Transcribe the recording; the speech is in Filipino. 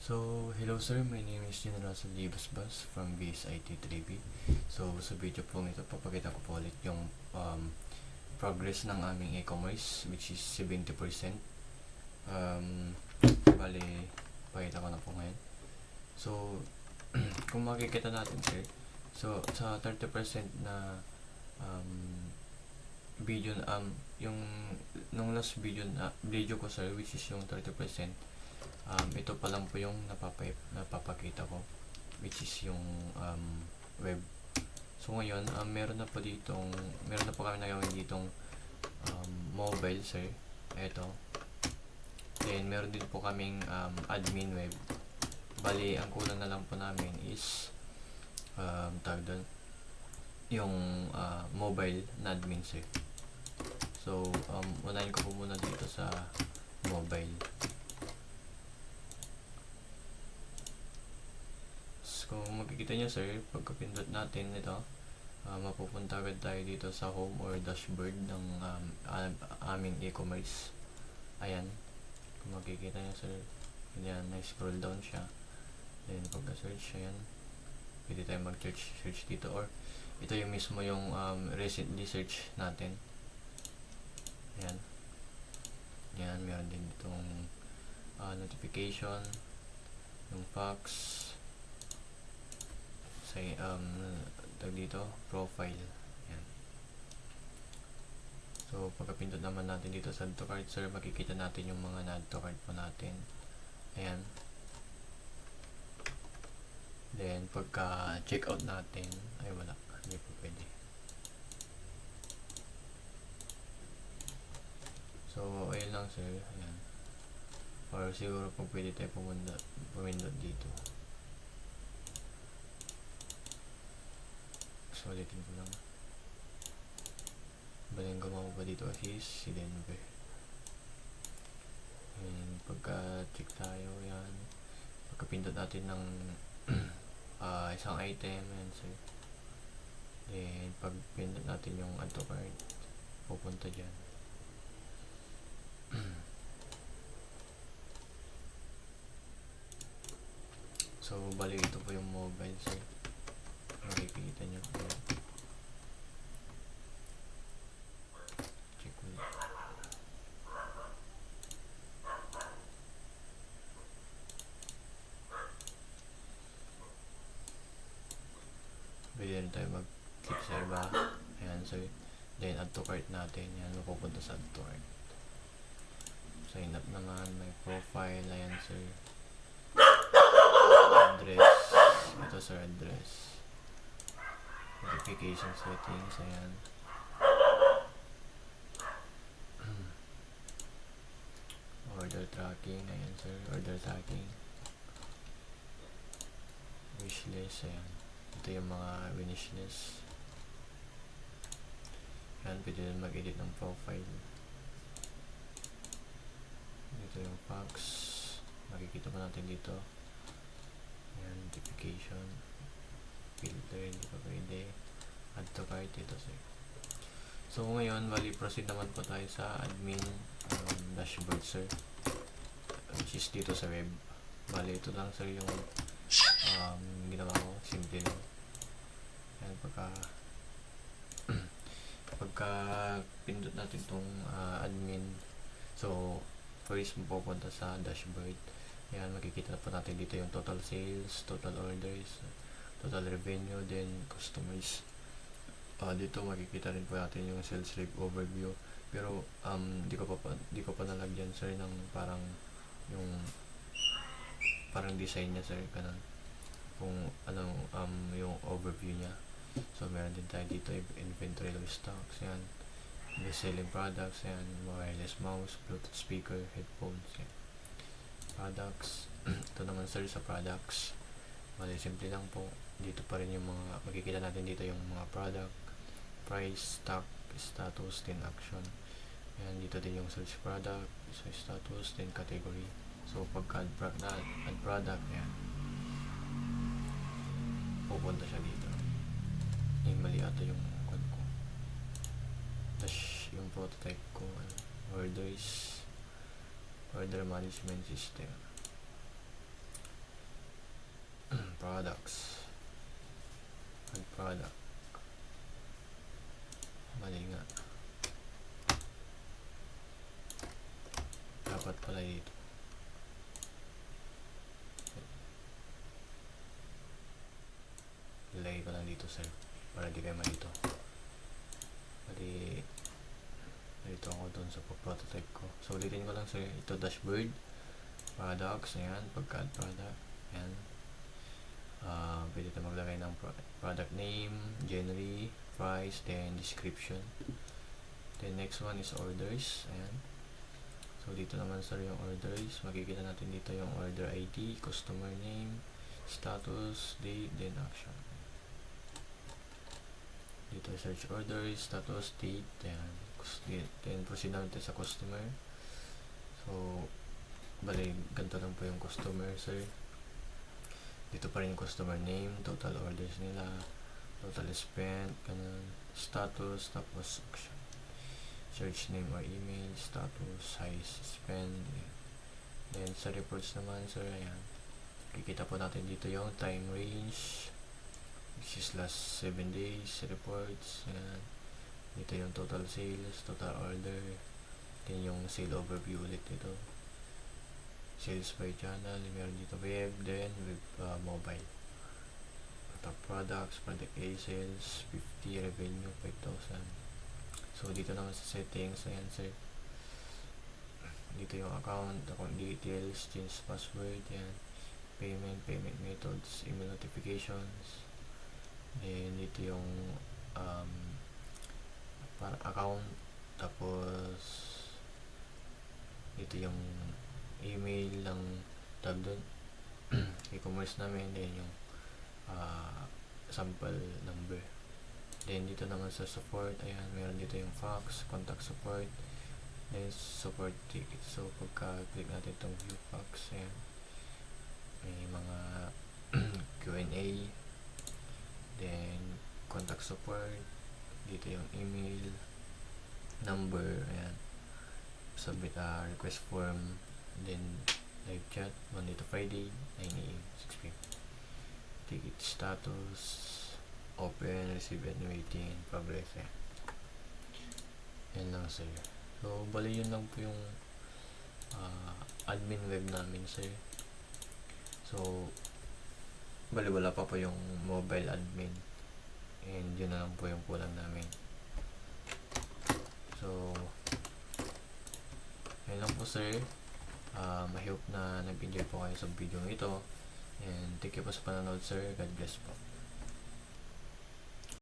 So, hello sir, my name is General Salibas from VSIT 3B. So, sa video po ito, papakita ko po ulit yung progress ng aming e-commerce, which is 70%. Bali, pakita ko na po ngayon. So, kung makikita natin sir, so sa 30% na video, yung nung last video ko sir, which is yung 30%, ito pa lang po yung napapakita ko, which is yung web. So ngayon, meron na po kami nagawin ditong mobile sir. Ito. Then meron din po kaming admin web. Bali, ang kulang na lang po namin is tawag doon, yung mobile na admin sir. So unahin ko po muna dito sa mobile. Kung makikita nyo sir, pagkapindot natin ito, mapupunta agad tayo dito sa home or dashboard ng aming e-commerce. Ayan, kung makikita nyo sir, ayan, na-scroll down siya. Then pagka-search, ayan, pwede tayo mag-search dito, or ito yung mismo yung recently search natin. Ayan, ayan, meron din itong notification, yung fax, tag dito, profile. Ayan. So, pagkapindot naman natin dito sa add to cart sir, makikita natin yung mga na-add to cart po natin. Ayan. Then, pagka check out natin, ay wala, hindi po pwede. So, ayun lang sir. Ayan. Or siguro po pwede tayo pumindot dito. So, ulitin ko lang. Baling gumawa ba dito is si Denver. And pagka-check tayo, yan. Pagka-pindot natin ng isang item, yan sir. Then, pag-pindot natin yung add to cart, pupunta dyan. So, bali ito po yung mobile sir. Makikita nyo po. Check ulit. Pwede rin tayo mag-click sa iba. Ayan, so then add to cart natin. Yan, mapupunta sa add to cart. Sign up naman, may profile. Ayan sir. Address. Ito sir, address. Notification settings, ayan. Order tracking, ayan sir, order tracking. Wishlist, ayan. Ito yung mga wishlist. Ayan, pwede din mag-edit ng profile. Ito yung fax. Makikita mo natin dito. Ayan, notification. Filter, hindi pa pwede. Add to cart, ito sir. So ngayon, bali proceed naman po tayo sa admin dashboard sir, which is dito sa web. Bali ito lang sir yung ginawa ko, simple lang. Ayan, pagka pindot natin itong admin, so first mapupunta sa dashboard. Ayan, makikita na po natin dito yung total sales, total orders, total revenue, then customers. Dito makikita rin po natin yung sales rep overview, pero di ko pa nalagyan sir ng parang design niya sir, ganun, kung anong yung overview niya. So meron din tayo dito inventory low stocks, yan, best selling products, yan, wireless mouse, bluetooth speaker, headphones, yan. Products. Ito naman sir sa products, bali simple lang po. Dito pa rin yung mga makikita natin dito, yung mga product, price, stock, status, then action. Ayan, dito din yung search product, so status, then category. So pagka add product, ayan, pupunta siya dito. Mali ata yung code ko. Dash yung prototype ko, orders, order management system. products. Add product. Mali nga. Dapat pala dito. Ilagay ko lang dito sir, para di kayo malito. Bali, dito ako dun sa prototype ko. So ulitin ko lang sir, ito dashboard, products, ayan, pagka-add product, ayan. Pwede ito maglagay ng product name, genre, price, then description. Then next one is orders, ayan. So dito naman sir yung orders, makikita natin dito yung order ID, customer name, status, date, then action. Dito search orders, status, date, then proceed natin sa customer. So bali ganito lang po yung customer sir. Dito pa rin yung customer name, total orders nila, total spent, ganun, status, tapos action. Search name or email, status, size, spend. Then sa reports naman sir, ayan, kikita po natin dito yung time range, which is last 7 days, reports, ayan. Dito yung total sales, total order, then yung sale overview ulit dito, sales by channel, meron dito web, then web mobile, products, product A, sales 50, revenue 5,000. So dito naman sa settings, ayan sir, dito yung account details, change password, yan, payment methods, email notifications, then dito yung para account, tapos dito yung email ng tab dun e-commerce namin, then yung sample number. Then dito naman sa support, ayan, meron dito yung fax, contact support, then support ticket. So pagka click natin itong view fax, ayan, may mga Q&A, then contact support, dito yung email number, ayan, submit request form, then live chat Monday to Friday 9 AM 6 PM. Ticket status, open, receive and waiting, progress, ayan. Yan lang sir. So bali yun lang po yung admin web namin sir. So bali wala pa po yung mobile admin, and yun na lang po yung kulang namin. So yun lang po sir. I hope na nag-enjoy po kayo sa video ito, and thank you po sa panonood sir. God bless po.